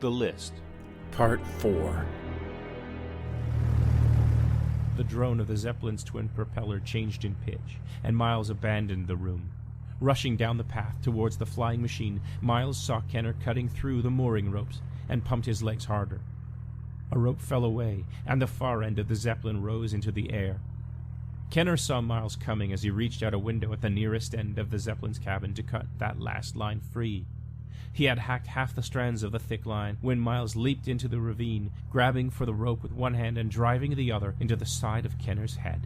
The List. Part 4. The drone of the Zeppelin's twin propeller changed in pitch, and Miles abandoned the room. Rushing down the path towards the flying machine, Miles saw Kenner cutting through the mooring ropes and pumped his legs harder. A rope fell away, and the far end of the Zeppelin rose into the air. Kenner saw Miles coming as he reached out a window at the nearest end of the Zeppelin's cabin to cut that last line free. He had hacked half the strands of the thick line when Miles leaped into the ravine, grabbing for the rope with one hand and driving the other into the side of Kenner's head.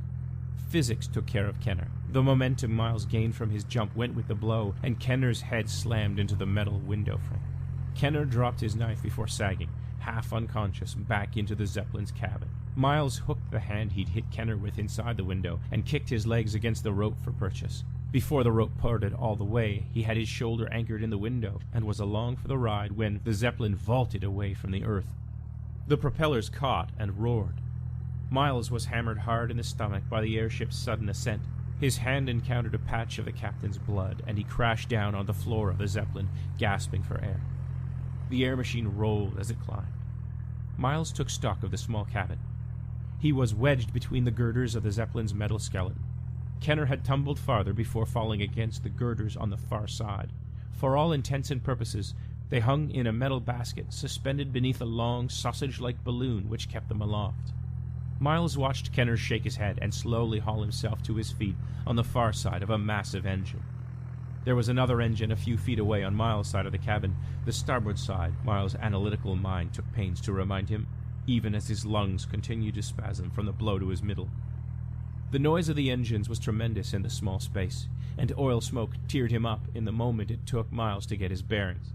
Physics took care of Kenner. The momentum Miles gained from his jump went with the blow, and Kenner's head slammed into the metal window frame. Kenner dropped his knife before sagging, half unconscious, back into the Zeppelin's cabin. Miles hooked the hand he'd hit Kenner with inside the window and kicked his legs against the rope for purchase. Before the rope parted all the way, he had his shoulder anchored in the window and was along for the ride when the Zeppelin vaulted away from the earth. The propellers caught and roared. Miles was hammered hard in the stomach by the airship's sudden ascent. His hand encountered a patch of the captain's blood, and he crashed down on the floor of the Zeppelin, gasping for air. The air machine rolled as it climbed. Miles took stock of the small cabin. He was wedged between the girders of the Zeppelin's metal skeleton. Kenner had tumbled farther before falling against the girders on the far side. For all intents and purposes, they hung in a metal basket suspended beneath a long, sausage-like balloon which kept them aloft. Miles watched Kenner shake his head and slowly haul himself to his feet on the far side of a massive engine. There was another engine a few feet away on Miles' side of the cabin, the starboard side. Miles' analytical mind took pains to remind him, even as his lungs continued to spasm from the blow to his middle. The noise of the engines was tremendous in the small space, and oil smoke teared him up in the moment it took Miles to get his bearings.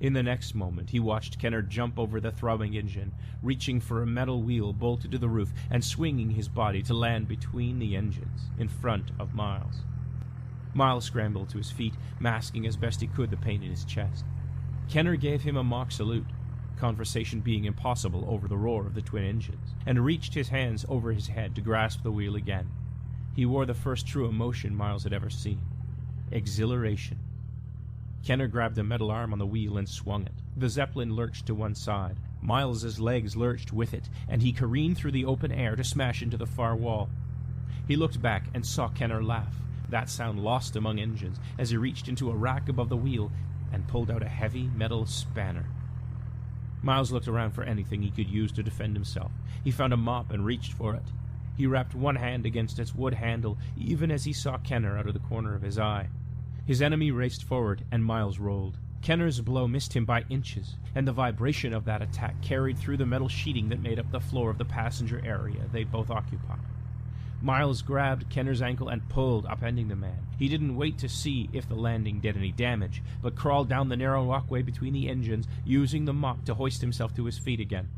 In the next moment, he watched Kenner jump over the throbbing engine, reaching for a metal wheel bolted to the roof and swinging his body to land between the engines, in front of Miles. Miles scrambled to his feet, masking as best he could the pain in his chest. Kenner gave him a mock salute, conversation being impossible over the roar of the twin engines, and reached his hands over his head to grasp the wheel again. He wore the first true emotion Miles had ever seen: exhilaration. Kenner grabbed a metal arm on the wheel and swung it. The Zeppelin lurched to one side. Miles's legs lurched with it, and he careened through the open air to smash into the far wall. He looked back and saw Kenner laugh, that sound lost among engines, as he reached into a rack above the wheel and pulled out a heavy metal spanner. Miles looked around for anything he could use to defend himself. He found a mop and reached for it. He wrapped one hand against its wood handle, even as he saw Kenner out of the corner of his eye. His enemy raced forward, and Miles rolled. Kenner's blow missed him by inches, and the vibration of that attack carried through the metal sheeting that made up the floor of the passenger area they both occupied. Miles grabbed Kenner's ankle and pulled, upending the man. He didn't wait to see if the landing did any damage, but crawled down the narrow walkway between the engines, using the mop to hoist himself to his feet again.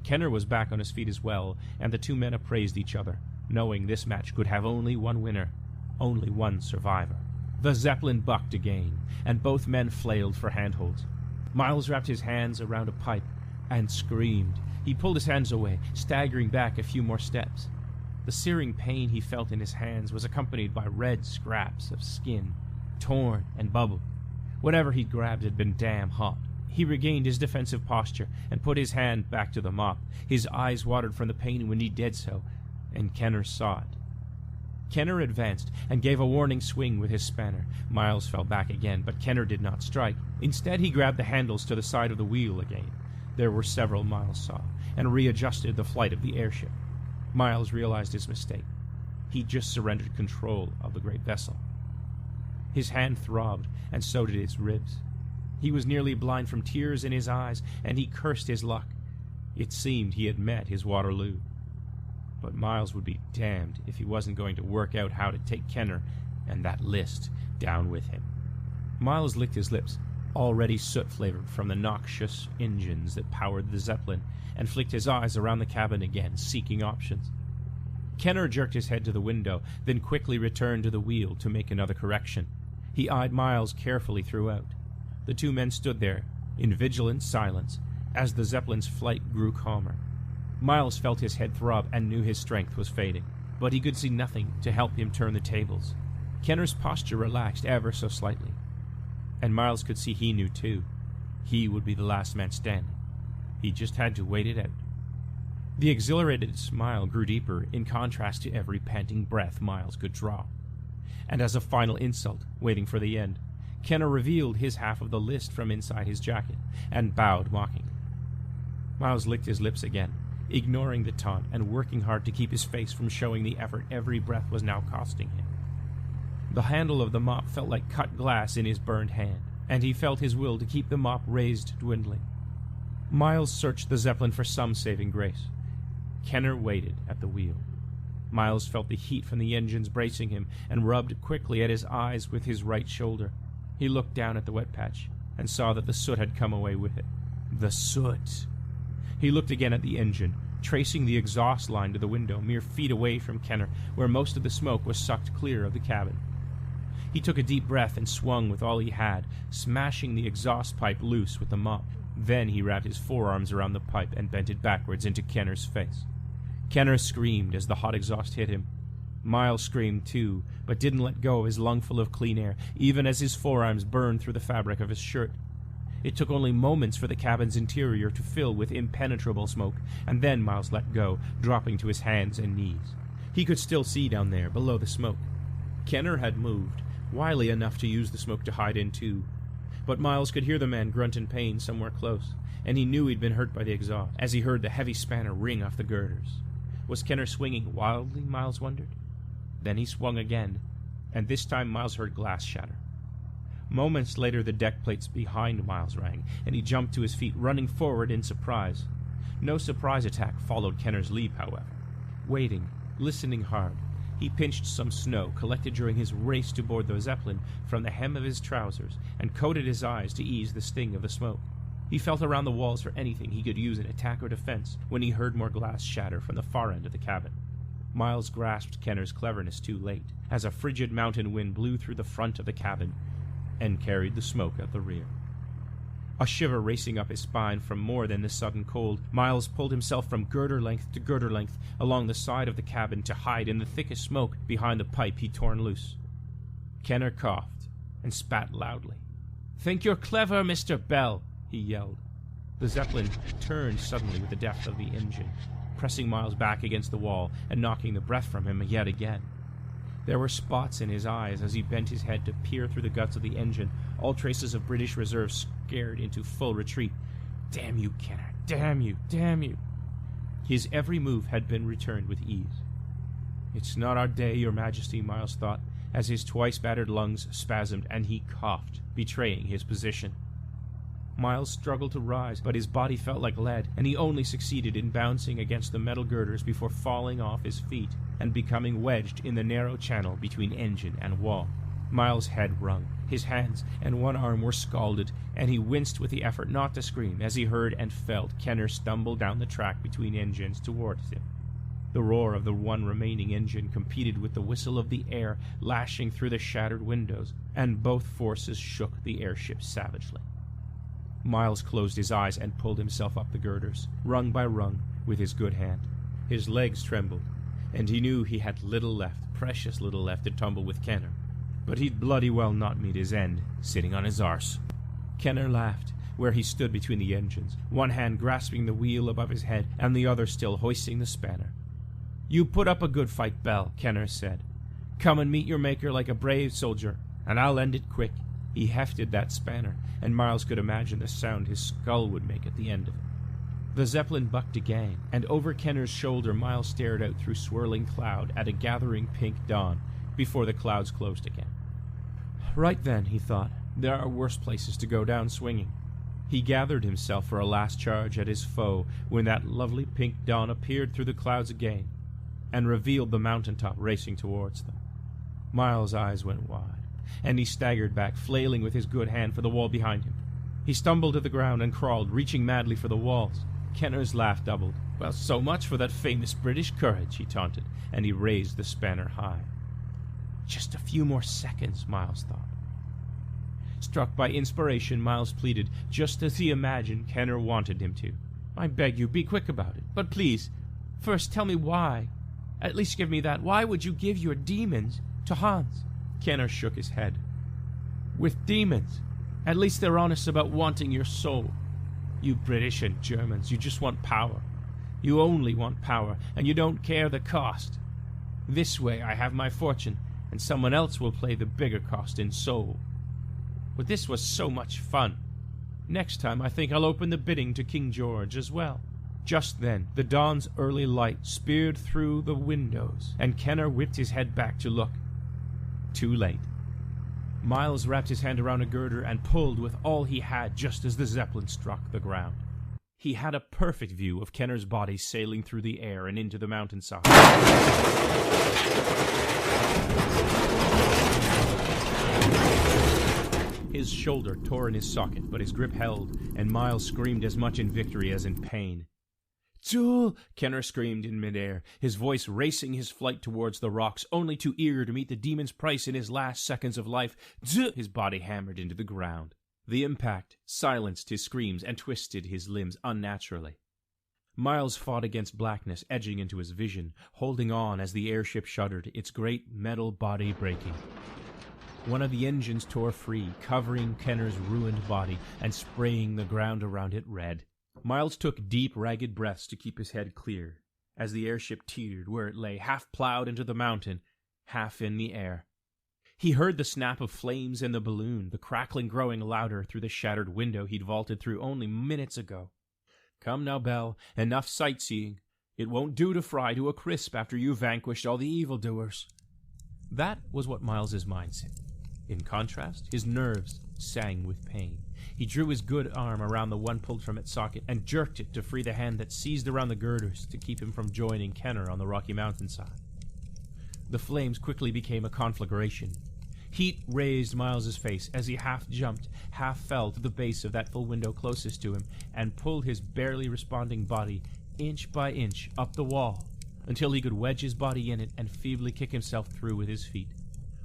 Kenner was back on his feet as well, and the two men appraised each other, knowing this match could have only one winner, only one survivor. The Zeppelin bucked again, and both men flailed for handholds. Miles wrapped his hands around a pipe and screamed. He pulled his hands away, staggering back a few more steps. The searing pain he felt in his hands was accompanied by red scraps of skin, torn and bubbled. Whatever he'd grabbed had been damn hot. He regained his defensive posture and put his hand back to the mop. His eyes watered from the pain when he did so, and Kenner saw it. Kenner advanced and gave a warning swing with his spanner. Miles fell back again, but Kenner did not strike. Instead, he grabbed the handles to the side of the wheel again. There were several, Miles saw, and readjusted the flight of the airship. Miles realized his mistake. He just surrendered control of the great vessel. His hand throbbed, and so did his ribs. He was nearly blind from tears in his eyes, and he cursed his luck. It seemed he had met his Waterloo. But Miles would be damned if he wasn't going to work out how to take Kenner and that list down with him. Miles licked his lips, already soot-flavored from the noxious engines that powered the Zeppelin, and flicked his eyes around the cabin again, seeking options. Kenner jerked his head to the window, then quickly returned to the wheel to make another correction. He eyed Miles carefully throughout. The two men stood there, in vigilant silence, as the Zeppelin's flight grew calmer. Miles felt his head throb and knew his strength was fading, but he could see nothing to help him turn the tables. Kenner's posture relaxed ever so slightly, and Miles could see he knew too. He would be the last man standing. He just had to wait it out. The exhilarated smile grew deeper in contrast to every panting breath Miles could draw. And as a final insult, waiting for the end, Kenner revealed his half of the list from inside his jacket and bowed mockingly. Miles licked his lips again, ignoring the taunt and working hard to keep his face from showing the effort every breath was now costing him. The handle of the mop felt like cut glass in his burned hand, and he felt his will to keep the mop raised dwindling. Miles searched the Zeppelin for some saving grace. Kenner waited at the wheel. Miles felt the heat from the engines bracing him and rubbed quickly at his eyes with his right shoulder. He looked down at the wet patch and saw that the soot had come away with it. The soot! He looked again at the engine, tracing the exhaust line to the window mere feet away from Kenner, where most of the smoke was sucked clear of the cabin. He took a deep breath and swung with all he had, smashing the exhaust pipe loose with the mop. Then he wrapped his forearms around the pipe and bent it backwards into Kenner's face. Kenner screamed as the hot exhaust hit him. Miles screamed too, but didn't let go of his lungful of clean air, even as his forearms burned through the fabric of his shirt. It took only moments for the cabin's interior to fill with impenetrable smoke, and then Miles let go, dropping to his hands and knees. He could still see down there, below the smoke. Kenner had moved, wily enough to use the smoke to hide in too. But Miles could hear the man grunt in pain somewhere close, and he knew he'd been hurt by the exhaust, as he heard the heavy spanner ring off the girders. Was Kenner swinging wildly, Miles wondered? Then he swung again, and this time Miles heard glass shatter. Moments later the deck plates behind Miles rang, and he jumped to his feet, running forward in surprise. No surprise attack followed Kenner's leap, however. Waiting, listening hard, he pinched some snow collected during his race to board the Zeppelin from the hem of his trousers and coated his eyes to ease the sting of the smoke. He felt around the walls for anything he could use in attack or defense when he heard more glass shatter from the far end of the cabin. Miles grasped Kenner's cleverness too late, as a frigid mountain wind blew through the front of the cabin and carried the smoke at the rear. A shiver racing up his spine from more than the sudden cold, Miles pulled himself from girder length to girder length along the side of the cabin to hide in the thickest smoke behind the pipe he'd torn loose. Kenner coughed and spat loudly. "Think you're clever, Mr. Bell," he yelled. The Zeppelin turned suddenly with the depth of the engine, pressing Miles back against the wall and knocking the breath from him yet again. There were spots in his eyes as he bent his head to peer through the guts of the engine, all traces of British reserves scared into full retreat. "Damn you, Kenner! Damn you! Damn you!" His every move had been returned with ease. "It's not our day, Your Majesty," Miles thought, as his twice-battered lungs spasmed and he coughed, betraying his position. Miles struggled to rise, but his body felt like lead, and he only succeeded in bouncing against the metal girders before falling off his feet and becoming wedged in the narrow channel between engine and wall. Miles' head rung, his hands and one arm were scalded, and he winced with the effort not to scream as he heard and felt Kenner stumble down the track between engines towards him. The roar of the one remaining engine competed with the whistle of the air lashing through the shattered windows, and both forces shook the airship savagely. Miles closed his eyes and pulled himself up the girders, rung by rung, with his good hand. His legs trembled, and he knew he had little left, precious little left, to tumble with Kenner. But he'd bloody well not meet his end, sitting on his arse. Kenner laughed, where he stood between the engines, one hand grasping the wheel above his head and the other still hoisting the spanner. "You put up a good fight, Bell," Kenner said. "Come and meet your maker like a brave soldier, and I'll end it quick." He hefted that spanner, and Miles could imagine the sound his skull would make at the end of it. The Zeppelin bucked again, and over Kenner's shoulder Miles stared out through swirling cloud at a gathering pink dawn before the clouds closed again. Right then, he thought, there are worse places to go down swinging. He gathered himself for a last charge at his foe when that lovely pink dawn appeared through the clouds again and revealed the mountaintop racing towards them. Miles' eyes went wide, and he staggered back, flailing with his good hand for the wall behind him. He stumbled to the ground and crawled, reaching madly for the walls. Kenner's laugh doubled. "Well, so much for that famous British courage," he taunted, and he raised the spanner high. Just a few more seconds, Miles thought. Struck by inspiration, Miles pleaded, just as he imagined Kenner wanted him to. "I beg you, be quick about it. But please, first tell me why. At least give me that. Why would you give your demons to Hans?" Kenner shook his head. "With demons, at least they're honest about wanting your soul. You British and Germans, you just want power. You only want power, and you don't care the cost. This way I have my fortune, and someone else will pay the bigger cost in soul. But this was so much fun. Next time I think I'll open the bidding to King George as well. Just then, the dawn's early light speared through the windows, and Kenner whipped his head back to look. Too late. Miles wrapped his hand around a girder and pulled with all he had just as the Zeppelin struck the ground. He had a perfect view of Kenner's body sailing through the air and into the mountainside. His shoulder tore in his socket, but his grip held, and Miles screamed as much in victory as in pain. "Joel!" Kenner screamed in midair, his voice racing his flight towards the rocks, only too eager to meet the demon's price in his last seconds of life. His body hammered into the ground. The impact silenced his screams and twisted his limbs unnaturally. Miles fought against blackness edging into his vision, holding on as the airship shuddered, its great metal body breaking. One of the engines tore free, covering Kenner's ruined body and spraying the ground around it red. Miles took deep, ragged breaths to keep his head clear, as the airship teetered where it lay, half plowed into the mountain, half in the air. He heard the snap of flames in the balloon, the crackling growing louder through the shattered window he'd vaulted through only minutes ago. "Come now, Belle, enough sightseeing. It won't do to fry to a crisp after you've vanquished all the evildoers." That was what Miles's mind said. In contrast, his nerves sang with pain. He drew his good arm around the one pulled from its socket and jerked it to free the hand that seized around the girders to keep him from joining Kenner on the rocky mountainside. The flames quickly became a conflagration. Heat raised Miles's face as he half jumped, half fell to the base of that full window closest to him and pulled his barely responding body inch by inch up the wall until he could wedge his body in it and feebly kick himself through with his feet.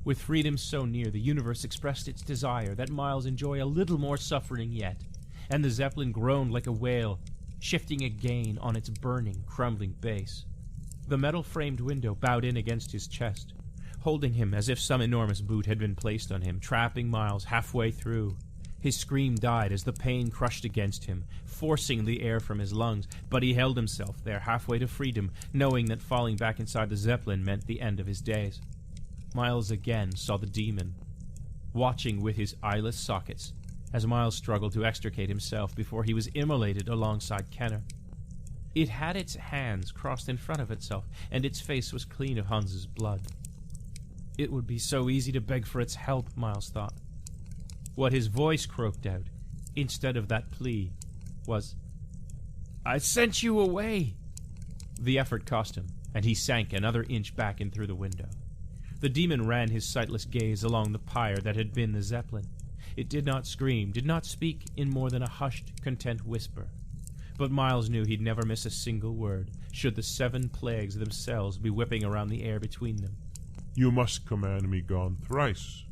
With freedom so near, the universe expressed its desire that Miles enjoy a little more suffering yet, and the Zeppelin groaned like a whale, shifting again on its burning, crumbling base. The metal-framed window bowed in against his chest, holding him as if some enormous boot had been placed on him, trapping Miles halfway through. His scream died as the pain crushed against him, forcing the air from his lungs, but he held himself there halfway to freedom, knowing that falling back inside the Zeppelin meant the end of his days. Miles again saw the demon, watching with his eyeless sockets, as Miles struggled to extricate himself before he was immolated alongside Kenner. It had its hands crossed in front of itself, and its face was clean of Hans's blood. It would be so easy to beg for its help, Miles thought. What his voice croaked out, instead of that plea, was, "I sent you away!" The effort cost him, and he sank another inch back in through the window. The demon ran his sightless gaze along the pyre that had been the Zeppelin. It did not scream, did not speak in more than a hushed, content whisper. But Miles knew he'd never miss a single word, should the 7 plagues themselves be whipping around the air between them. "You must command me gone thrice.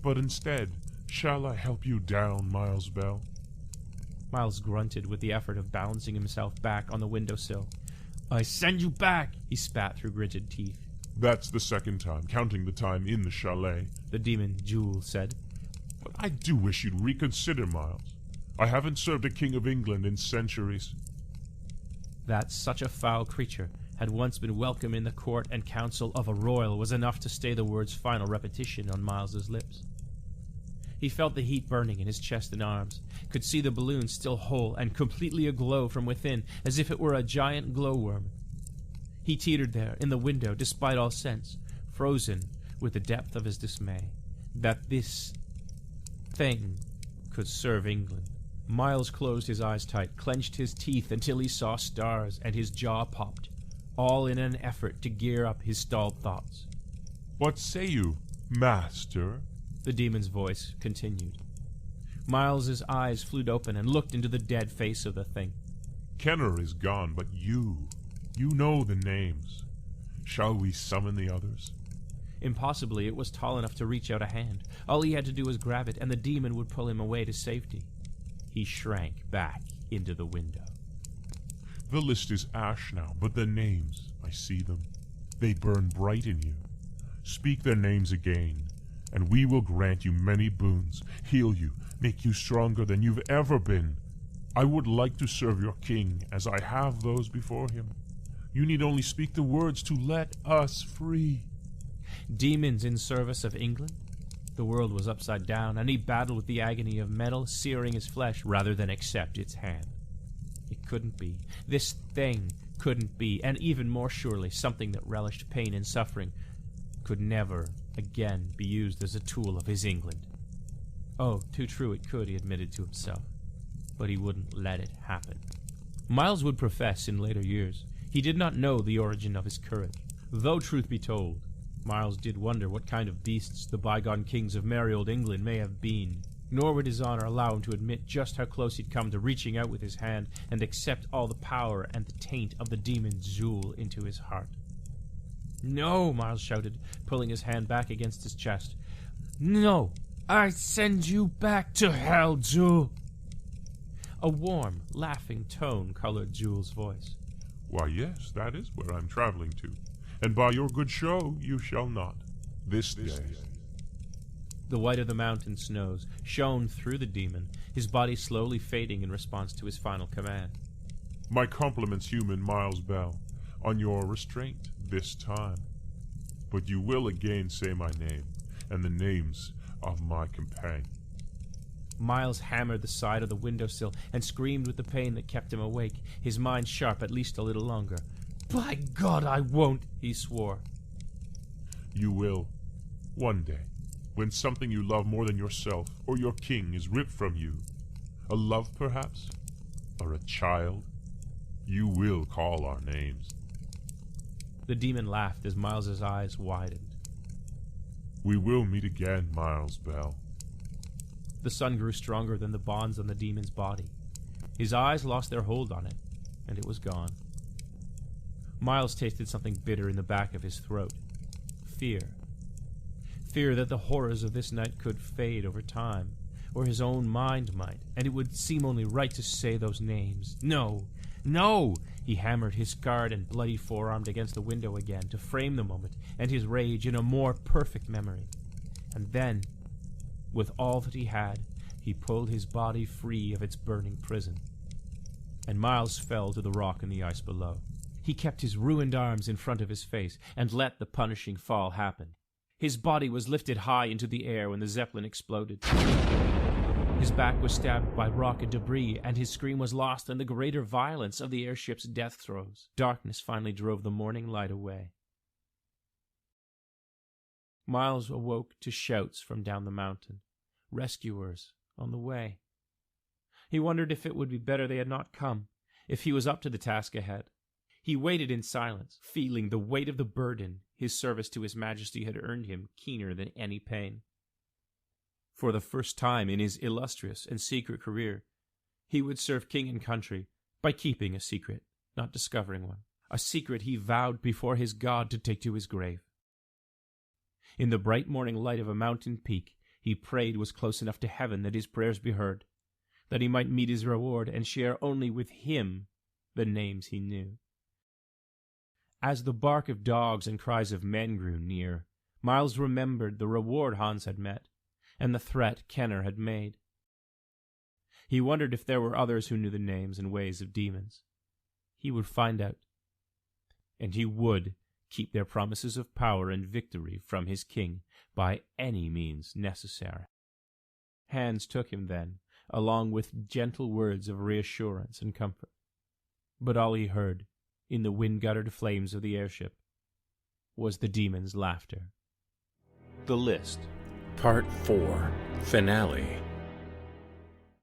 But instead, shall I help you down, Miles Bell?" Miles grunted with the effort of balancing himself back on the windowsill. "I send you back," he spat through gritted teeth. "That's the second time, counting the time in the chalet," the demon Jewel said. "But I do wish you'd reconsider, Miles. I haven't served a king of England in centuries." That such a foul creature had once been welcome in the court and council of a royal was enough to stay the word's final repetition on Miles's lips. He felt the heat burning in his chest and arms, could see the balloon still whole and completely aglow from within, as if it were a giant glowworm. He teetered there, in the window, despite all sense, frozen with the depth of his dismay, that this thing could serve England. Miles closed his eyes tight, clenched his teeth until he saw stars, and his jaw popped, all in an effort to gear up his stalled thoughts. "What say you, master?" the demon's voice continued. Miles's eyes flew open and looked into the dead face of the thing. "Kenner is gone, but you know the names. Shall we summon the others?" Impossibly, it was tall enough to reach out a hand. All he had to do was grab it, and the demon would pull him away to safety. He shrank back into the window. "The list is ash now, but the names, I see them. They burn bright in you. Speak their names again, and we will grant you many boons, heal you, make you stronger than you've ever been. I would like to serve your king as I have those before him. You need only speak the words to let us free. Demons in service of England? The world was upside down, and he battled with the agony of metal searing his flesh rather than accept its hand. It couldn't be. This thing couldn't be, and even more surely, something that relished pain and suffering could never again be used as a tool of his England. Oh, too true it could, he admitted to himself. But he wouldn't let it happen. Miles would profess in later years he did not know the origin of his courage. Though truth be told, Miles did wonder what kind of beasts the bygone kings of merry old England may have been. Nor would his honor allow him to admit just how close he'd come to reaching out with his hand and accept all the power and the taint of the demon Zool into his heart. "No," Miles shouted, pulling his hand back against his chest. "No, I send you back to hell, Zool." A warm, laughing tone colored Zool's voice. Why, yes, that is where I'm traveling to. And by your good show, you shall not. This day. The white of the mountain snows shone through the demon, his body slowly fading in response to his final command. My compliments, human Miles Bell, on your restraint this time. But you will again say my name, and the names of my companion. Miles hammered the side of the windowsill and screamed with the pain that kept him awake, his mind sharp at least a little longer. "By God, I won't," he swore. You will, one day, when something you love more than yourself or your king is ripped from you, a love perhaps, or a child, you will call our names. The demon laughed as Miles's eyes widened. We will meet again, Miles Bell. The sun grew stronger than the bonds on the demon's body. His eyes lost their hold on it, and it was gone. Miles tasted something bitter in the back of his throat. Fear. Fear that the horrors of this night could fade over time, or his own mind might, and it would seem only right to say those names. No! No! He hammered his scarred and bloody forearm against the window again to frame the moment and his rage in a more perfect memory. And then, with all that he had, he pulled his body free of its burning prison. And Miles fell to the rock in the ice below. He kept his ruined arms in front of his face and let the punishing fall happen. His body was lifted high into the air when the Zeppelin exploded. His back was stabbed by rock and debris, and his scream was lost in the greater violence of the airship's death throes. Darkness finally drove the morning light away. Miles awoke to shouts from down the mountain. Rescuers on the way. He wondered if it would be better they had not come, if he was up to the task ahead. He waited in silence, feeling the weight of the burden his service to His Majesty had earned him keener than any pain. For the first time in his illustrious and secret career, he would serve king and country by keeping a secret, not discovering one, a secret he vowed before his God to take to his grave. In the bright morning light of a mountain peak, he prayed was close enough to heaven that his prayers be heard, that he might meet his reward and share only with him the names he knew. As the bark of dogs and cries of men grew near, Miles remembered the reward Hans had met, and the threat Kenner had made. He wondered if there were others who knew the names and ways of demons. He would find out. And he would keep their promises of power and victory from his king by any means necessary. Hans took him then, along with gentle words of reassurance and comfort. But all he heard, in the wind-guttered flames of the airship, was the demon's laughter. The list. Part 4. Finale.